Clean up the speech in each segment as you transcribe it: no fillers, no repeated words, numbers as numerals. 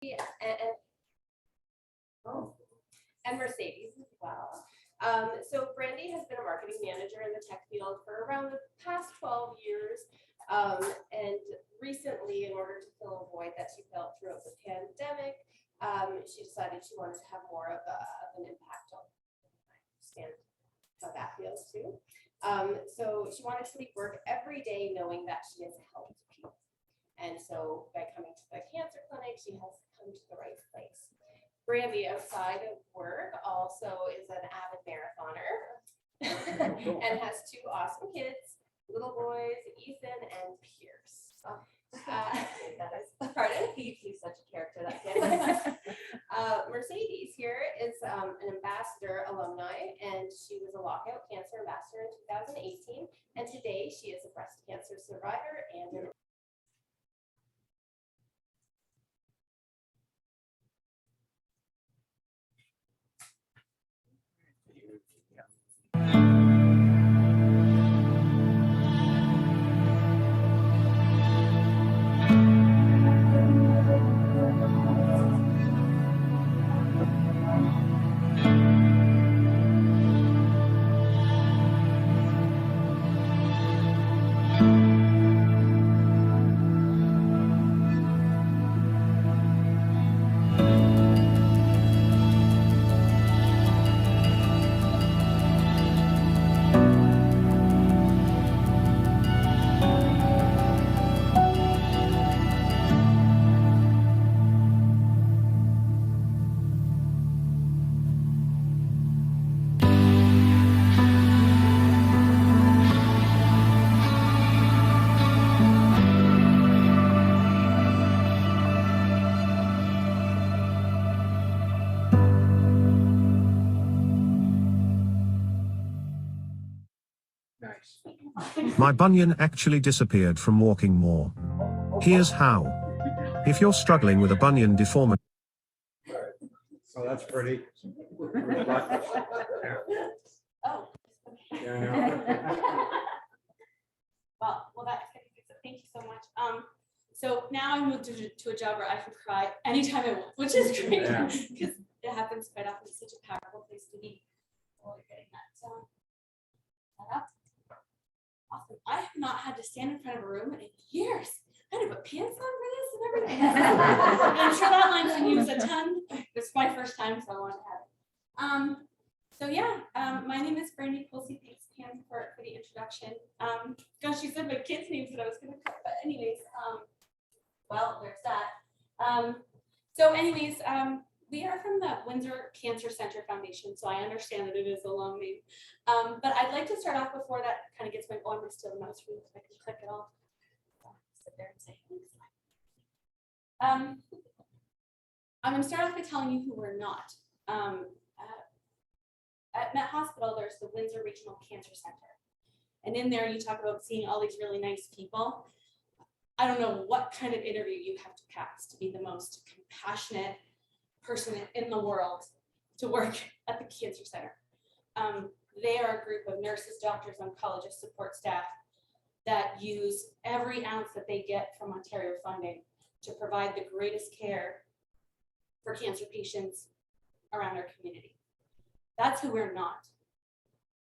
and Mercedes as well. So Brandy has been a marketing manager in the tech field for around the past 12 years. And recently, in order to fill a void that she felt throughout the pandemic, she decided she wanted to have more of an impact on. I understand how that feels too. So she wanted to leave work every day knowing that she has helped people. And so by coming to the cancer clinic, she has come to the right place. Brandy, outside of work, also is an avid marathoner and has two awesome kids, little boys, Ethan and Pierce. That is part of he's such a character, that kid. Mercedes here is an ambassador alumni, and she was a lockout cancer ambassador in 2018, and today she is a breast cancer survivor and an My bunion actually disappeared from walking more. Here's how. If you're struggling with a bunion deformity. So that's pretty. oh. Well, that's good. Thank you so much. So now I moved to a job where I can cry anytime I want, which is great because it happens quite often. It's such a powerful place to be. While you're getting that up. Awesome. I have not had to stand in front of a room in years. I had to put pants on for this and everything. I'm sure that line's been used a ton. It's my first time, so I want to have it. So yeah, my name is Brandy Coulsey. Thanks, Pam, for the introduction. Gosh, you said my kids' names that I was going to cut, but anyways, well, there's that. We are from the Windsor Cancer Center Foundation, so I understand that it is a long name. But I'd like to start off before that kind of gets my, oh, I'm going to steal the mouse for you if I can click it off. Sit there and say, thanks. I'm going to start off by telling you who we're not. At Met Hospital, there's the Windsor Regional Cancer Center. And in there, you talk about seeing all these really nice people. I don't know what kind of interview you have to pass to be the most compassionate person in the world to work at the cancer center. They are a group of nurses, doctors, oncologists, support staff that use every ounce that they get from Ontario funding to provide the greatest care for cancer patients around our community. That's who we're not.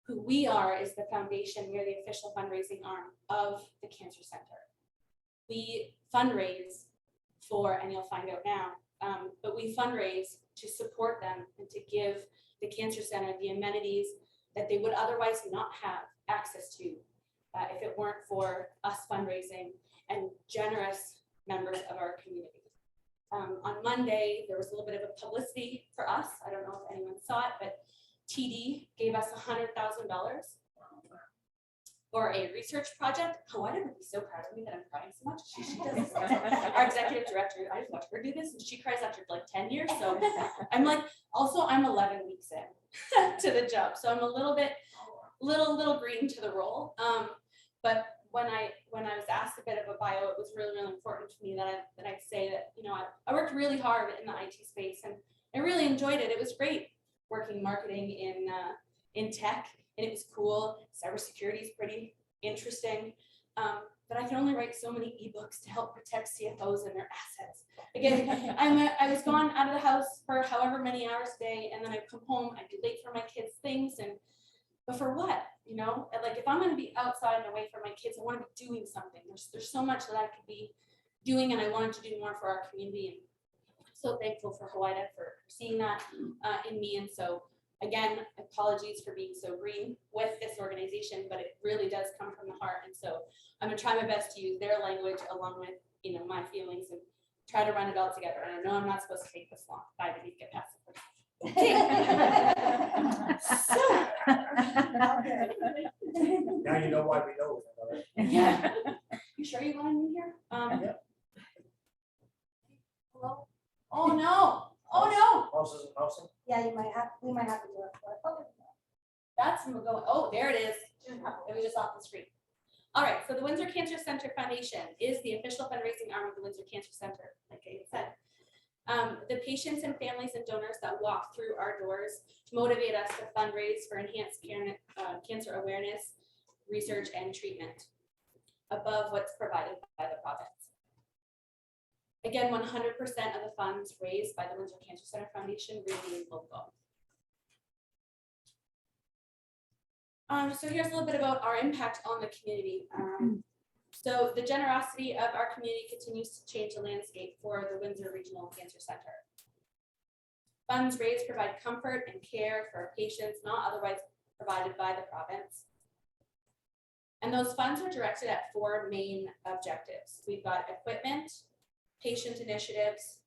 Who we are is the foundation. We're the official fundraising arm of the Cancer Center. We fundraise for, and you'll find out now, but we fundraise to support them and to give the Cancer Center the amenities that they would otherwise not have access to if it weren't for us fundraising and generous members of our community. On Monday, there was a little bit of a publicity for us. I don't know if anyone saw it, but TD gave us $100,000 for a research project. Oh, I would be so proud of me that I'm crying so much. She does this. Our executive director, I just watched her do this, and she cries after like 10 years. So I'm like, also I'm 11 weeks in to the job, so I'm a little green to the role. But when I was asked a bit of a bio, it was really important to me that I say that, you know, I worked really hard in the IT space and I really enjoyed it. It was great working marketing in tech, and it was cool. Cybersecurity is pretty interesting. but I can only write so many ebooks to help protect CFOs and their assets. Again, I was gone out of the house for however many hours a day, and then I'd come home, I'd be late for my kids' things, but for what? You know, and like if I'm gonna be outside and away from my kids, I want to be doing something. There's so much that I could be doing, and I wanted to do more for our community. And I'm so thankful for Hawaii for seeing that in me. And so again, apologies for being so green with this organization, but it really does come from the heart. And so I'm gonna try my best to use their language along with, you know, my feelings and try to run it all together. And I know I'm not supposed to take this long. Bye, I need to get past the first. Now you know why we know. Yeah. You sure you wanted me here? Hello? Oh no! Oh no! Houses and housing? Yeah, we might have to do it for it. That's going. Oh, there it is. It was just off the screen. All right. So the Windsor Cancer Center Foundation is the official fundraising arm of the Windsor Cancer Center, like I said. The patients and families and donors that walk through our doors motivate us to fundraise for enhanced cancer awareness, research, and treatment above what's provided by the province. Again, 100% of the funds raised by the Windsor Cancer Center Foundation remain local. So here's a little bit about our impact on the community. So the generosity of our community continues to change the landscape for the Windsor Regional Cancer Center. Funds raised provide comfort and care for patients not otherwise provided by the province. And those funds are directed at 4 main objectives. We've got equipment, patient initiatives,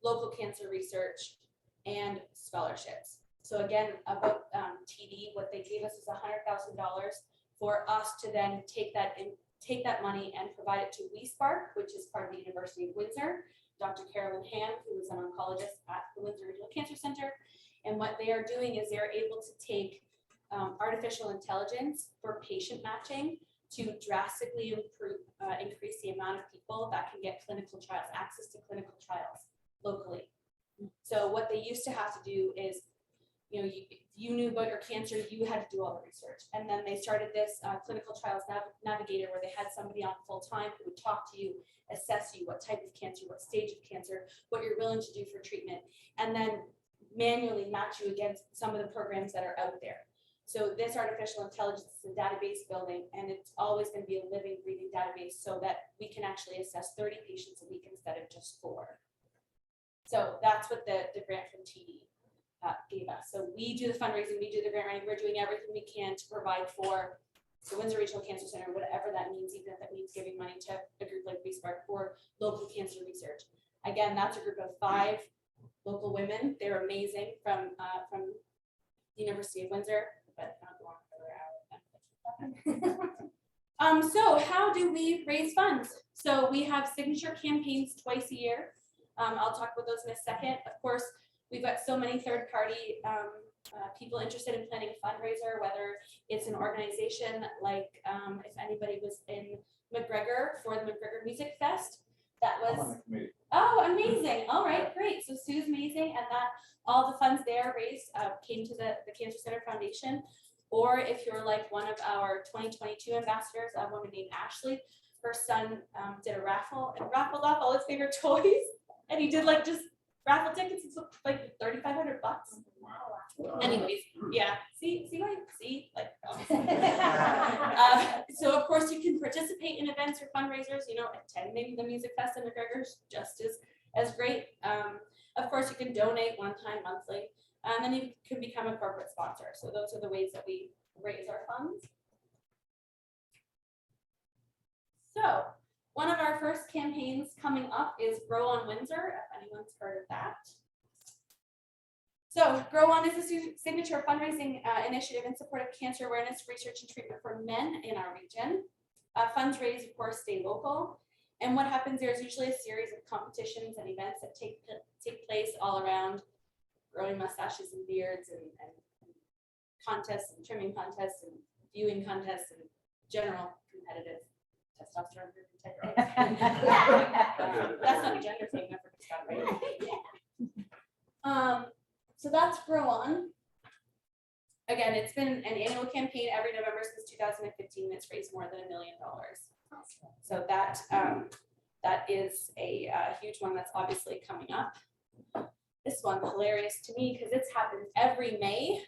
local cancer research, and scholarships. So again, about TD, what they gave us is $100,000 for us to then take that money and provide it to WeSpark, which is part of the University of Windsor. Dr. Carolyn Ham, who is an oncologist at the Windsor Regional Cancer Center. And what they are doing is they're able to take artificial intelligence for patient matching to drastically increase the amount of people that can get clinical trials, access to clinical trials locally. So what they used to have to do is, you know, if you knew about your cancer, you had to do all the research. And then they started this clinical trials navigator where they had somebody on full time who would talk to you, assess you, what type of cancer, what stage of cancer, what you're willing to do for treatment, and then manually match you against some of the programs that are out there. So this artificial intelligence is a database building, and it's always going to be a living, breathing database so that we can actually assess 30 patients a week instead of just 4. So that's what the grant from TD gave us. So we do the fundraising, we do the grant writing, we're doing everything we can to provide for the Windsor Regional Cancer Center, whatever that means, even if that means giving money to a group like WeSpark for local cancer research. Again, that's a group of 5 local women. They're amazing from the University of Windsor, but not the one further out. So how do we raise funds? So we have signature campaigns twice a year. I'll talk about those in a second. Of course, we've got so many third-party people interested in planning a fundraiser, whether it's an organization like if anybody was in McGregor for the McGregor Music Fest, that was, oh, amazing. All right, great. So Sue's amazing, and that all the funds there raised came to the Cancer Center Foundation. Or if you're like one of our 2022 ambassadors, a woman named Ashley, her son did a raffle and raffled off all his favorite toys, and he did like just raffle tickets. It's like $3,500. Wow. Anyways, yeah. See, like. So of course you can participate in events or fundraisers. You know, attending the music fest in McGregor's just as great. Of course, you can donate one time monthly, and then you can become a corporate sponsor. So those are the ways that we raise our funds. So one of our first campaigns coming up is Grow On Windsor, if anyone's heard of that. So Grow On is a signature fundraising initiative in support of cancer awareness, research, and treatment for men in our region. Funds raised, of course, stay local. And what happens there is usually a series of competitions and events that take place all around growing mustaches and beards and contests and trimming contests and viewing contests and general competitive testosterone type things. That's not a gender thing, I forgot, right? So that's Grow On. Again, it's been an annual campaign every November since 2015. It's raised more than $1 million. So that that is a huge one that's obviously coming up. This one hilarious to me because it's happened every May.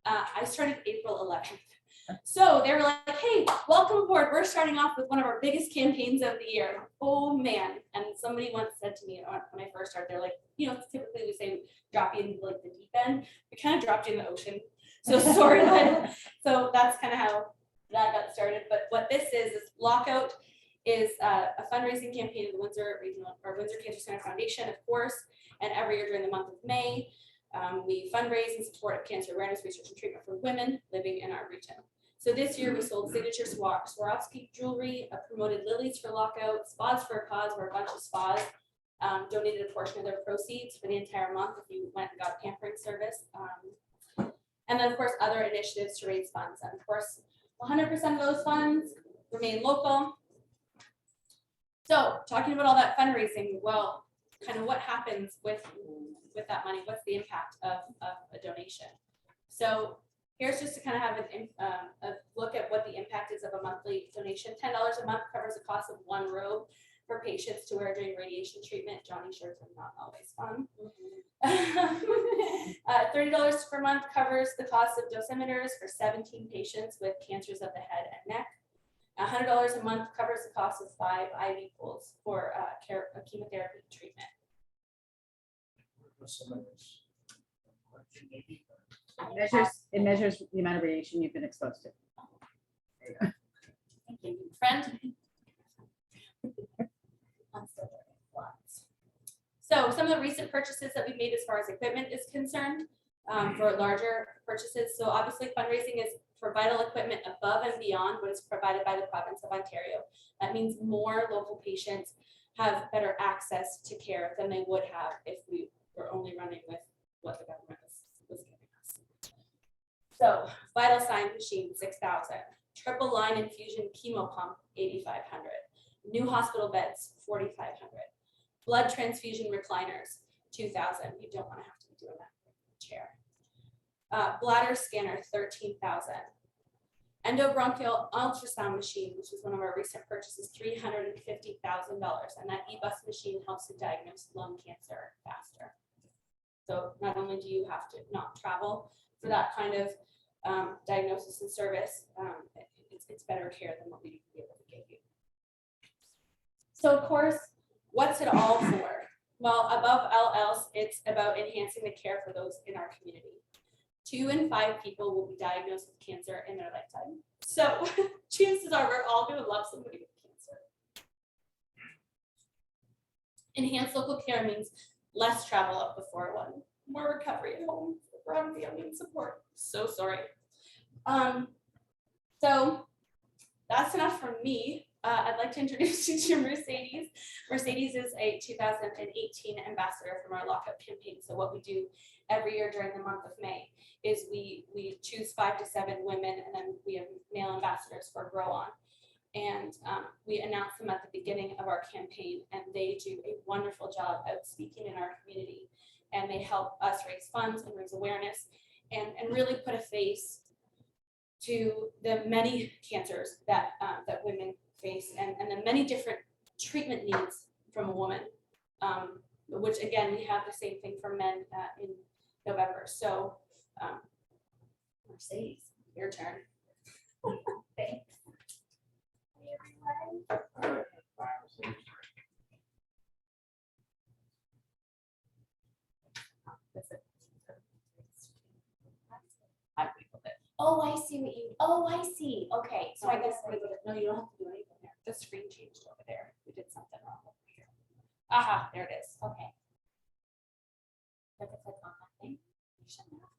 I started April 11th. So they were like, hey, welcome aboard. We're starting off with one of our biggest campaigns of the year. Oh man. And somebody once said to me when I first started, they're like, you know, typically we say drop you into like the deep end. We kind of dropped you in the ocean. So sorry. So that's kind of how that got started. But what this is Lockout is a fundraising campaign of the Windsor Regional or Windsor Cancer Center Foundation, of course. And every year during the month of May, we fundraise in support of cancer awareness, research, and treatment for women living in our region. So this year we sold signature Swarovski jewelry, promoted lilies for Lockout, spas for a cause, where a bunch of spas donated a portion of their proceeds for the entire month if you went and got a pampering service. And then of course other initiatives to raise funds. And of course 100% of those funds remain local. So talking about all that fundraising, well, kind of what happens with that money? What's the impact of a donation? So here's just to kind of have a look at what the impact is of a monthly donation. $10 a month covers the cost of one robe for patients to wear during radiation treatment. Johnny shirts are not always fun. $30 per month covers the cost of dosimeters for 17 patients with cancers of the head and neck. $100 a month covers the cost of 5 IV pools for chemotherapy treatment. It measures the amount of radiation you've been exposed to. There you go. Thank you, friend. I'm still learning lots. So some of the recent purchases that we've made as far as equipment is concerned for larger purchases. So obviously fundraising is for vital equipment above and beyond what is provided by the province of Ontario. That means more local patients have better access to care than they would have if we were only running with what the government was giving us. So vital sign machine, 6,000. Triple line infusion chemo pump, 8,500. New hospital beds, 4,500. Blood transfusion recliners, 2,000. You don't want to have to be doing that with a chair. Bladder scanner, 13,000. Endobronchial ultrasound machine, which is one of our recent purchases, $350,000. And that e-bus machine helps to diagnose lung cancer faster. So not only do you have to not travel for that kind of diagnosis and service, it's better care than what we'd be able to give you. So of course, what's it all for? Well, above all else, it's about enhancing the care for those in our community. 2 in 5 people will be diagnosed with cancer in their lifetime. So chances are we're all going to love somebody with cancer. Enhanced local care means less travel up before one, more recovery at home, family and support. So sorry. So that's enough from me. I'd like to introduce you to Mercedes. Mercedes is a 2018 ambassador from our Lockout campaign. So what we do every year during the month of May is we choose 5 to 7 women, and then we have male ambassadors for Grow On. And we announce them at the beginning of our campaign, and they do a wonderful job of speaking in our community. And they help us raise funds and raise awareness and really put a face to the many cancers that that women face and the many different treatment needs from a woman, which again, we have the same thing for men in November. So Mercedes, your turn. Thanks. Hey, everyone. Oh, I see what you, oh, I see. Okay, so I guess, no, you don't have to do anything there. The screen changed over there. We did something wrong over here. Aha, there it is. Okay. If I click on that thing, you shouldn't have to.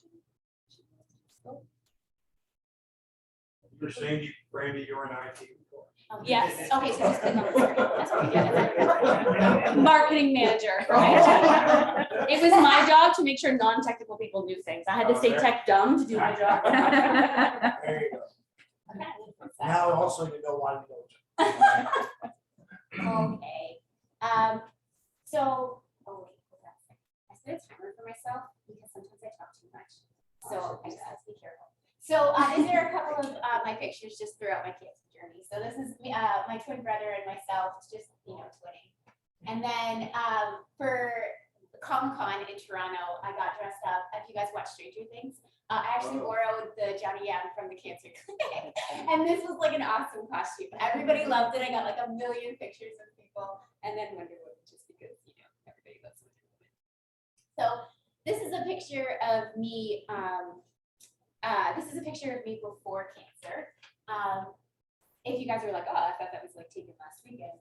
You're saying, Brandy, you're an IT before. Yes, okay, so just click on the screen. That's what we get. Marketing manager. Right? It was my job to make sure non-technical people knew things. I had to stay tech dumb to do my job. There you go. Okay. Now also you know why we don't. Okay. So, oh wait, hold on a second. I set a timer for myself because sometimes I talk too much. So I just have to be careful. So these are a couple of my pictures just throughout my cancer journey. So this is me, my twin brother and myself, just, you know, twinning. And then for Comic-Con in Toronto, I got dressed up. If you guys watch Stranger Things, I actually borrowed the Johnny Yam from the cancer clinic. And this was like an awesome costume. Everybody loved it. I got like a million pictures of people. And then Wonder Woman, just because, you know, everybody loves Wonder Woman. So this is a picture of me. This is a picture of me before cancer. If you guys are like, oh, I thought that was like taken last weekend.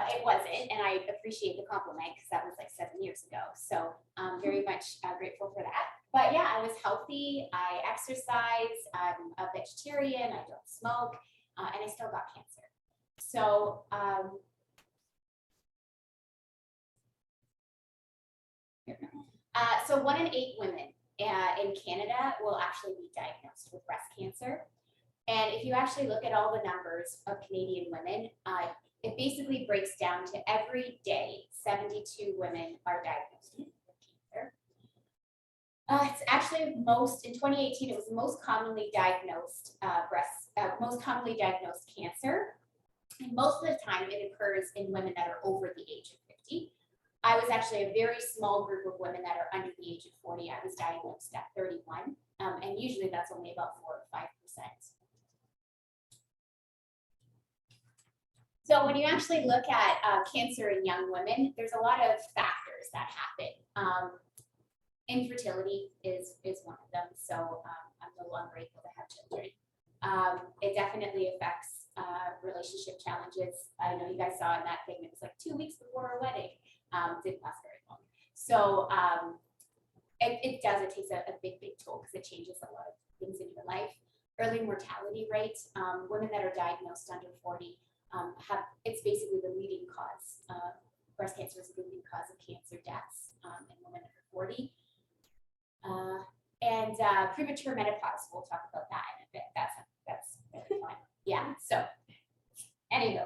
It wasn't, and I appreciate the compliment because that was like 7 years ago. So I'm very much grateful for that. But yeah, I was healthy. I exercise. I'm a vegetarian. I don't smoke, and I still got cancer. So so 1 in 8 women in Canada will actually be diagnosed with breast cancer. And if you actually look at all the numbers of Canadian women, it basically breaks down to every day, 72 women are diagnosed with cancer. It's actually in 2018, it was the most commonly diagnosed cancer. And most of the time it occurs in women that are over the age of 50. I was actually a very small group of women that are under the age of 40. I was diagnosed at 31, and usually that's only about 4 or 5%. So when you actually look at cancer in young women, there's a lot of factors that happen. Infertility is one of them. So I'm no longer able to have children. It definitely affects relationship challenges. I know you guys saw in that thing, it was like 2 weeks before our wedding. Didn't last very long. So it takes a big toll because it changes a lot of things in your life. Early mortality rate, women that are diagnosed under 40, it's basically the leading cause. Breast cancer is the leading cause of cancer deaths in women under 40. And premature menopause, we'll talk about that in a bit. That's really fun. Yeah, so anyway,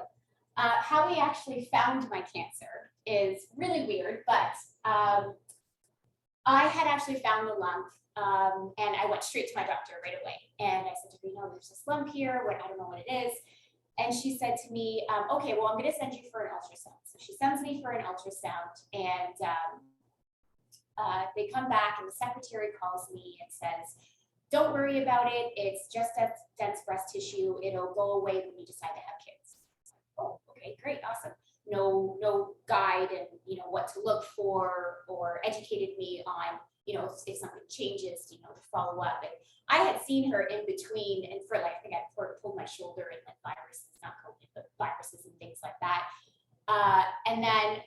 how we actually found my cancer is really weird, but I had actually found the lump, and I went straight to my doctor right away. And I said to her, you know, there's this lump here, I don't know what it is. And she said to me, okay, well, I'm going to send you for an ultrasound. So she sends me for an ultrasound, and they come back, and the secretary calls me and says, don't worry about it. It's just a dense breast tissue. It'll go away when you decide to have kids. Oh, okay, great, awesome. No guide and, you know, what to look for, or educated me on, you know, if something changes, you know, to follow up. And I had seen her in between, and for like, I think I pulled my shoulder and like viruses, not COVID, but viruses and things like that. And then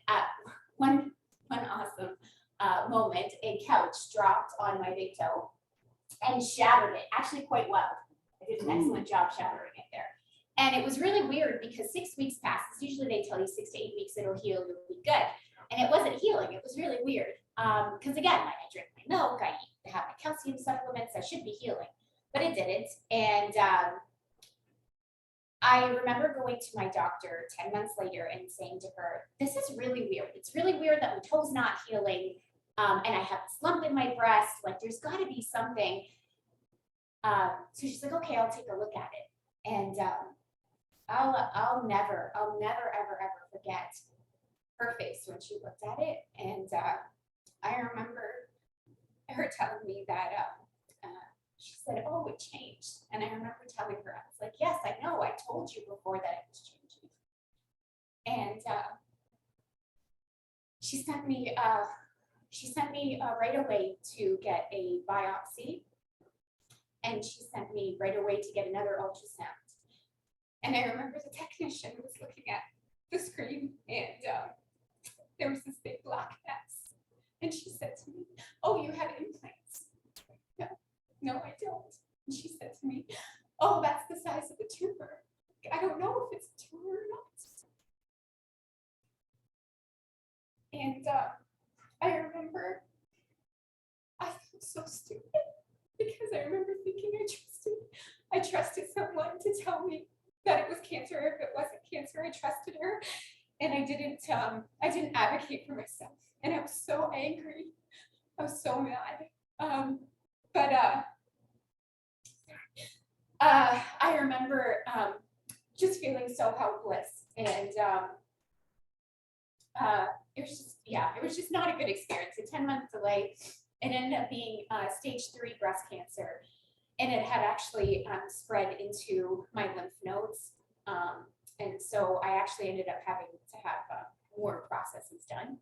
one awesome moment, a couch dropped on my big toe and shattered it, actually quite well. I did an excellent job shattering it there. And it was really weird because 6 weeks passes. Usually they tell you 6 to 8 weeks it'll heal, you'll be good. And it wasn't healing. It was really weird. Because again, like I drink my milk, I have my calcium supplements, I should be healing, but it didn't. And I remember going to my doctor 10 months later and saying to her, this is really weird. It's really weird that my toe's not healing. And I have this lump in my breast, like there's gotta be something. So she's like, okay, I'll take a look at it. And I'll never ever forget her face when she looked at it. And I remember her telling me that she said, oh, it changed. And I remember telling her, I was like, yes, I know, I told you before that it was changing. And she sent me right away to get a biopsy. And she sent me right away to get another ultrasound. And I remember the technician was looking at the screen, and there was this big black mess. And she said to me, oh, you have implants. No, I don't. And she said to me, oh, that's the size of the tumor. I don't know if it's a tumor or not. And I remember I felt so stupid because I remember thinking I trusted someone to tell me that it was cancer. If it wasn't cancer, I trusted her, and I didn't advocate for myself. And I was so angry. I was so mad. I remember just feeling so helpless, and it was just not a good experience. A 10-month delay. It ended up being stage 3 breast cancer, and it had actually spread into my lymph nodes. And so I actually ended up having to have more processes done.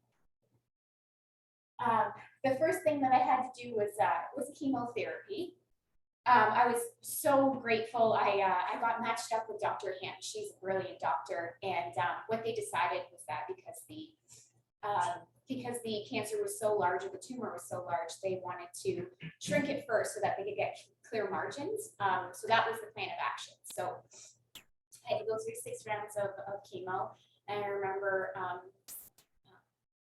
The first thing that I had to do was chemotherapy. I was so grateful. I got matched up with Dr. Hand. She's a brilliant doctor, and what they decided was that because the cancer was so large, or the tumor was so large, they wanted to shrink it first so that they could get clear margins. So that was the plan of action. So I had to go through 6 rounds of chemo, and I remember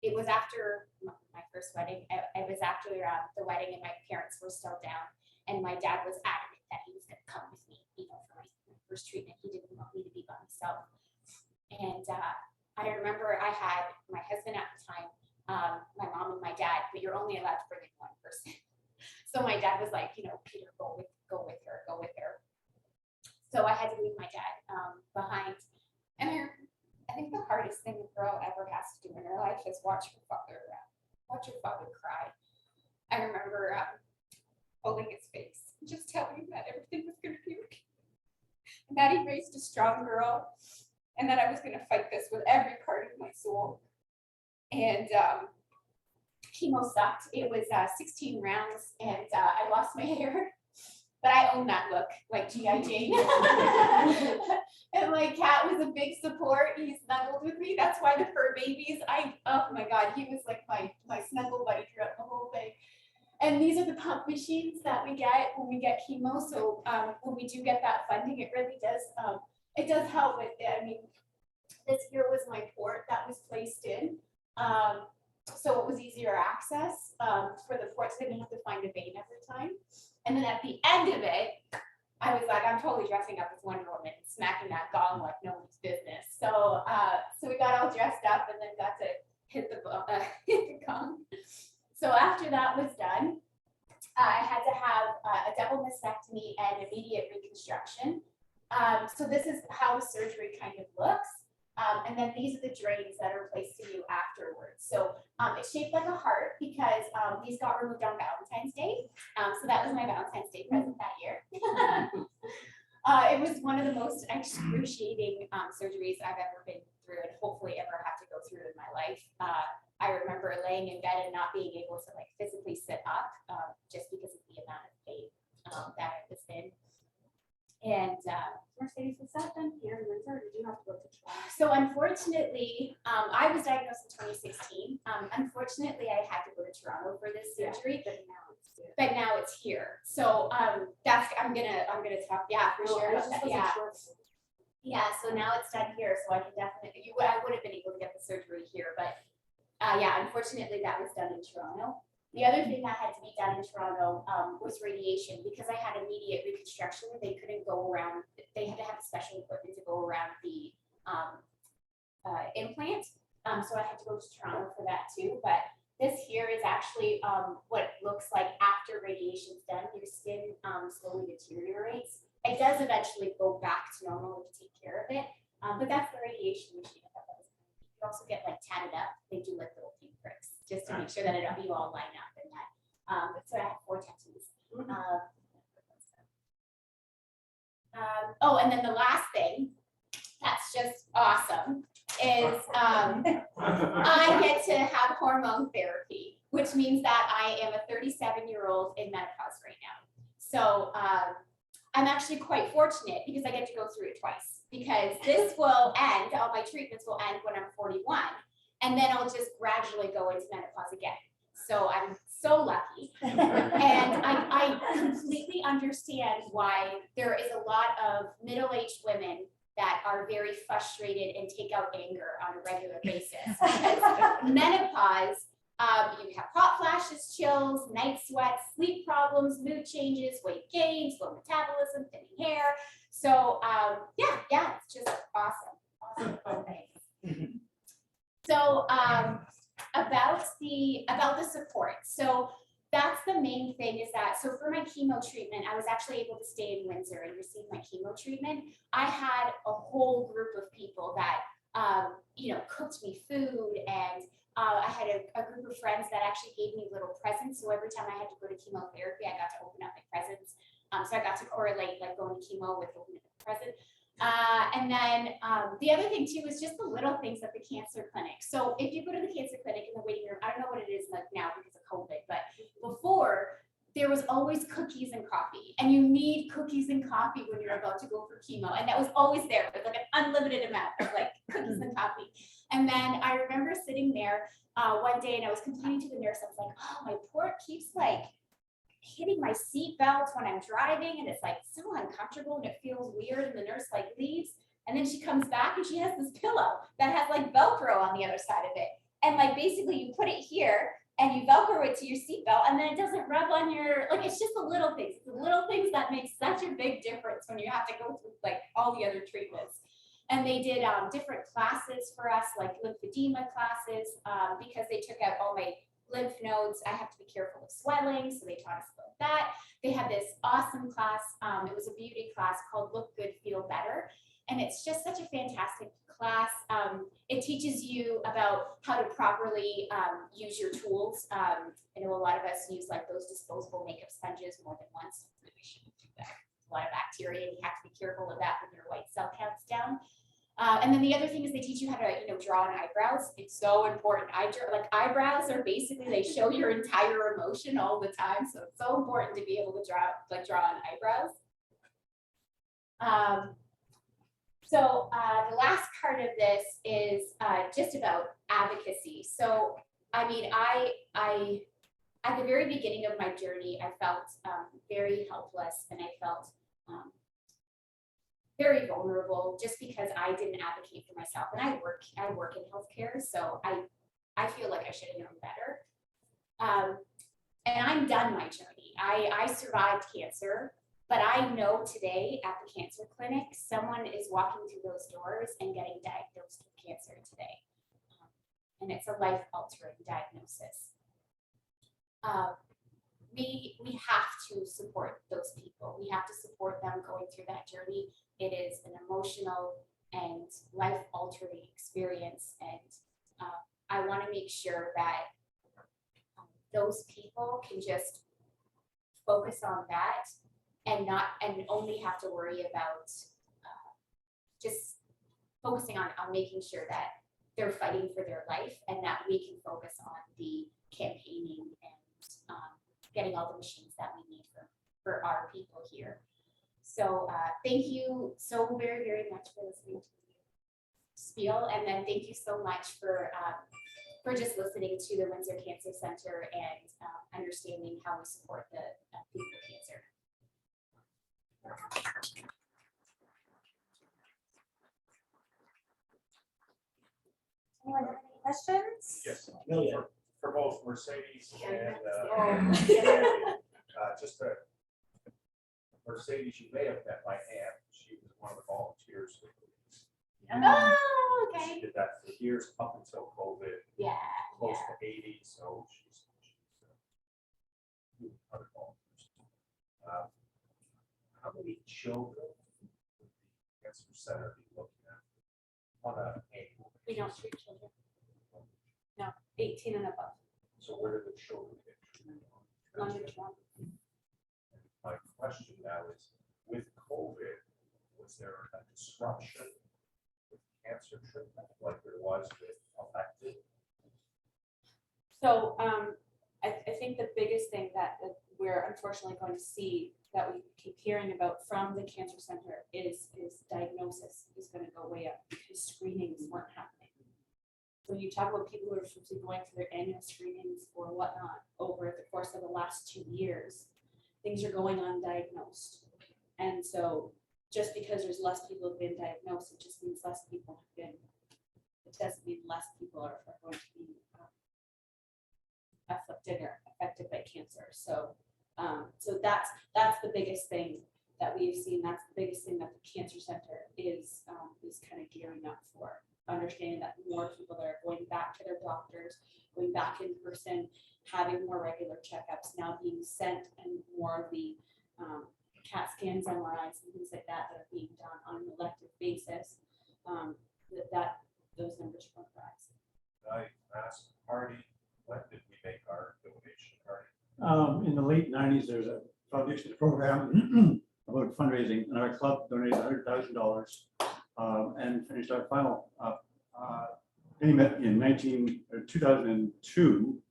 it was after my first wedding. It was after the wedding, and my parents were still down. And my dad was adamant that he was going to come with me, for my first treatment. He didn't want me to be by myself. And I remember I had my husband at the time, my mom and my dad, but you're only allowed to bring in one person. So my dad was like, Peter, go with her. So I had to leave my dad behind. And I think the hardest thing a girl ever has to do in her life is watch her father cry. I remember holding his face, just telling him that everything was going to be okay, and that he raised a strong girl, and that I was going to fight this with every part of my soul. And chemo sucked. It was 16 rounds, and I lost my hair, but I own that look, like G.I. Jane. And my cat was a big support. He snuggled with me. That's why the fur babies, oh my God, he was like my snuggle buddy throughout the whole thing. And these are the pump machines that we get when we get chemo. So when we do get that funding, it really does, it does help with it. I mean, this here was my port that was placed in. So it was easier access for the ports. They didn't have to find a vein every time. And then at the end of it, I was like, I'm totally dressing up as Wonder Woman, smacking that gong like no one's business. So so we got all dressed up and then got to hit the gong. So after that was done, I had to have a double mastectomy and immediate reconstruction. So this is how the surgery kind of looks. And then these are the drains that are placed in you afterwards. So it's shaped like a heart because these got removed on Valentine's Day. So that was my Valentine's Day present that year. It was one of the most excruciating surgeries I've ever been through and hopefully ever have to go through in my life. I remember laying in bed and not being able to like physically sit up just because of the amount of pain that I was in. And Mercedes, was that done here in Windsor, or did you have to go to Toronto? So unfortunately, I was diagnosed in 2016. Unfortunately, I had to go to Toronto for this surgery, but now it's here. So that's I'm gonna talk for sure about that. Yeah. So now it's done here, so I can definitely I would have been able to get the surgery here, but unfortunately that was done in Toronto. The other thing that had to be done in Toronto was radiation because I had immediate reconstruction. They couldn't go around. They had to have special equipment to go around the implant. So I had to go to Toronto for that too. But this here is actually what it looks like after radiation's done. Your skin slowly deteriorates. It does eventually go back to normal if you take care of it. But that's the radiation machine. You also get like tatted up. They do like little pink pricks just to make sure that you all line up and that. So I have 4 tattoos. Oh, and then the last thing that's just awesome is I get to have hormone therapy, which means that I am a 37-year-old in menopause right now. So I'm actually quite fortunate because I get to go through it twice. Because this will end, all my treatments will end when I'm 41, and then I'll just gradually go into menopause again. So I'm so lucky. And I completely understand why there is a lot of middle-aged women that are very frustrated and take out anger on a regular basis. Because menopause, you have hot flashes, chills, night sweats, sleep problems, mood changes, weight gain, slow metabolism, thinning hair. So it's just awesome fun things. So about the support. So that's the main thing is that, so for my chemo treatment, I was actually able to stay in Windsor and receive my chemo treatment. I had a whole group of people that, cooked me food, and I had a group of friends that actually gave me little presents. So every time I had to go to chemotherapy, I got to open up my presents. So I got to correlate like going to chemo with opening up a present. And then the other thing too is just the little things at the cancer clinic. So if you go to the cancer clinic in the waiting room, I don't know what it is like now because of COVID, but before there was always cookies and coffee, and you need cookies and coffee when you're about to go for chemo. And that was always there. It was like an unlimited amount of like cookies and coffee. And then I remember sitting there one day and I was complaining to the nurse. I was like, oh, my port keeps like hitting my seat belt when I'm driving, and it's like so uncomfortable and it feels weird. And the nurse like leaves, and then she comes back and she has this pillow that has like Velcro on the other side of it. And like basically you put it here and you Velcro it to your seatbelt, and then it doesn't rub on your, like, it's just the little things. The little things that make such a big difference when you have to go through like all the other treatments. And they did different classes for us, like lymphedema classes, because they took out all my lymph nodes. I have to be careful of swelling, so they taught us about that. They had this awesome class. It was a beauty class called Look Good, Feel Better. And it's just such a fantastic class. It teaches you about how to properly use your tools. I know a lot of us use like those disposable makeup sponges more than once. Really shouldn't do that. A lot of bacteria, and you have to be careful of that when your white cell count's down. And then the other thing is they teach you how to, draw on eyebrows. It's so important. Eyebrows are basically, they show your entire emotion all the time. So it's so important to be able to draw on eyebrows. So the last part of this is just about advocacy. So, I mean, I at the very beginning of my journey, I felt very helpless, and I felt very vulnerable just because I didn't advocate for myself. And I work in healthcare, so I feel like I should have known better. And I'm done my journey. I survived cancer. But I know today at the cancer clinic, someone is walking through those doors and getting diagnosed with cancer today. And it's a life-altering diagnosis. We have to support those people. We have to support them going through that journey. It is an emotional and life-altering experience. And I want to make sure that those people can just focus on that, and only have to worry about just focusing on making sure that they're fighting for their life, and that we can focus on the campaigning and getting all the machines that we need for our people here. So thank you so very, very much for listening to the spiel, and then thank you so much for just listening to the Windsor Cancer Center and understanding how we support the people with cancer. Anyone have any questions? Yes, Million. for both Mercedes and just a Mercedes, you may have met my aunt. She was one of the volunteers. Oh, She okay. did that for years up until COVID, Yeah. close to 80, so she's other volunteers. How many children would the cancer center be looking at on an annual We don't treat children. No, 18 and above. So where do the children get treated? Longitudinal. My question now is, with COVID, was there a disruption with cancer treatment like there was with elective? So I think the biggest thing that we're unfortunately going to see that we keep hearing about from the cancer center is diagnosis is going to go way up because screenings weren't happening. So you talk about people who are supposed to be going through their annual screenings or whatnot over the course of the last 2 years, things are going undiagnosed. And so just because there's less people have been diagnosed, it just means less people have been, it doesn't mean less people are going to be afflicted or affected by cancer. So so that's the biggest thing that we've seen. That's the biggest thing that the cancer center is kind of gearing up for. understanding that more people that are going back to their doctors, going back in person, having more regular checkups, now being sent, and more of the CAT scans, MRIs, and things like that that are being done on an elective basis, those numbers will rise. I asked Hardy, when did we make our donation, Hardy? In the late 90s, there's a foundation program about fundraising, and our club donated $100,000 and finished our final payment in 2002.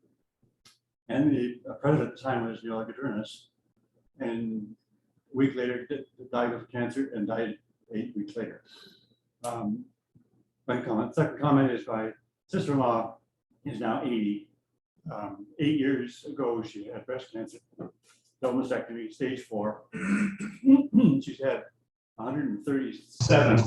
And the president at the time was Neil Gadrunas, and a week later died of cancer and died 8 weeks later. One comment. Second comment is my sister-in-law is now 80. 8 years ago, she had breast cancer, double mastectomy, stage 4. She's had 137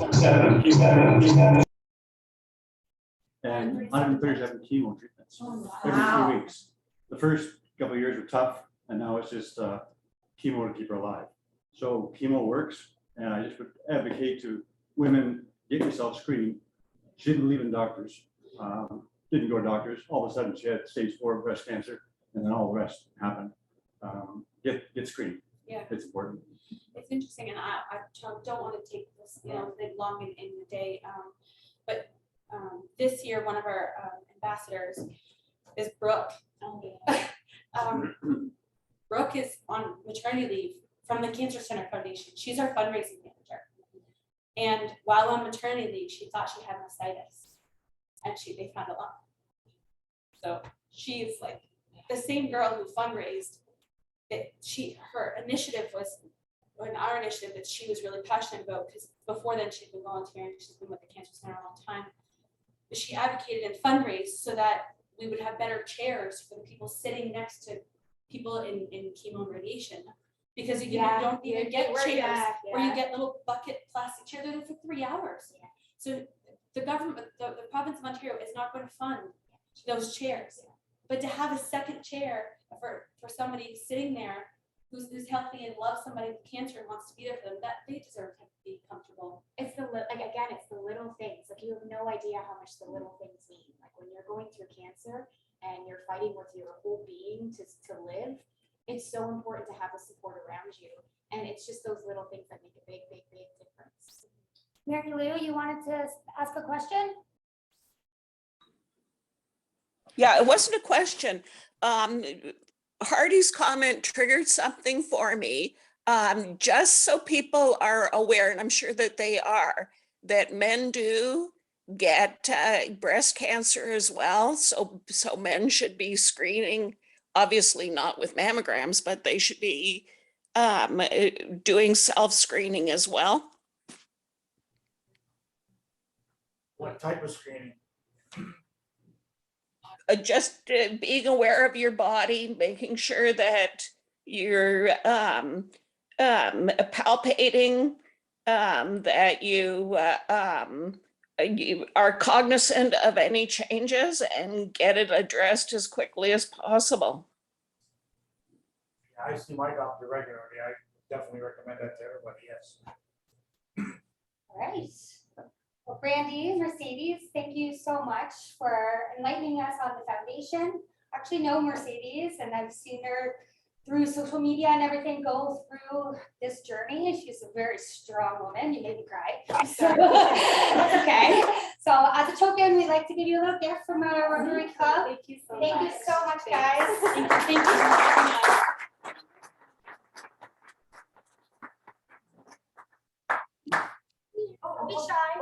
and 137 chemo treatments every 2 weeks. The first couple of years were tough, and now it's just chemo to keep her alive. So chemo works, and I just would advocate to women, get yourself screened. She didn't believe in doctors, didn't go to doctors. All of a sudden, she had stage 4 breast cancer, and then all the rest happened. Get screened. Yeah. It's important. It's interesting, and I don't want to take this, big long in the day, but this year, one of our ambassadors is Brooke. Brooke is on maternity leave from the Cancer Center Foundation. She's our fundraising manager. And while on maternity leave, she thought she had mastitis, and they found a lump. So she's like the same girl who fundraised. Her initiative was, and our initiative that she was really passionate about, because before then she'd been volunteering. She's been with the Cancer Center a long time. But she advocated and fundraised so that we would have better chairs for the people sitting next to people in chemo and radiation, because you don't even get chairs, or you get little bucket plastic chairs. They're there for 3 hours. Yeah. So the government, the province of Ontario is not going to fund those chairs. But to have a second chair for somebody sitting there who's healthy and loves somebody with cancer and wants to be there for them, that they deserve to be comfortable. It's the it's the little things. Like, you have no idea how much the little things mean. Like, when you're going through cancer and you're fighting with your whole being to live, it's so important to have the support around you. And it's just those little things that make a big, big, big difference. Mary Lou, you wanted to ask a question? Yeah, it wasn't a question. Hardy's comment triggered something for me. Just so people are aware, and I'm sure that they are, that men do get breast cancer as well. So men should be screening, obviously not with mammograms, but they should be doing self-screening as well. What type of screening? Just being aware of your body, making sure that you're palpating, that you are cognizant of any changes and get it addressed as quickly as possible. I see my doctor regularly. I definitely recommend that to everybody, yes. All right. Well, Brandy, Mercedes, thank you so much for enlightening us on the foundation. I actually know Mercedes, and I've seen her through social media and everything go through this journey. She's a very strong woman. You made me cry. So that's okay. So as a token, we'd like to give you a little gift from our Rotary Club. Thank you so Thank much. you so much, guys. Thank you for having us. Don't be shy. I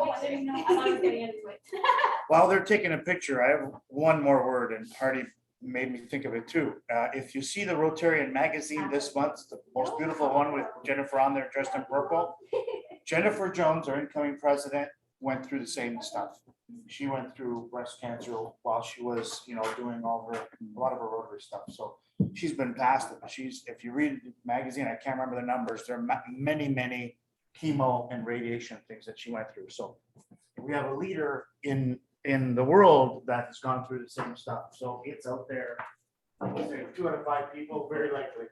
thought I was getting into it. While they're taking a picture, I have one more word, and Hardy made me think of it too. If you see the Rotarian magazine this month, the most beautiful one with Jennifer on there dressed in purple, Jennifer Jones, our incoming president, went through the same stuff. She went through breast cancer while she was, doing a lot of her Rotary stuff. So she's been past it. If you read the magazine, I can't remember the numbers. There are many, many chemo and radiation things that she went through. So we have a leader in the world that has gone through the same stuff. So it's out there. I would say 2 out of 5 people, very likely.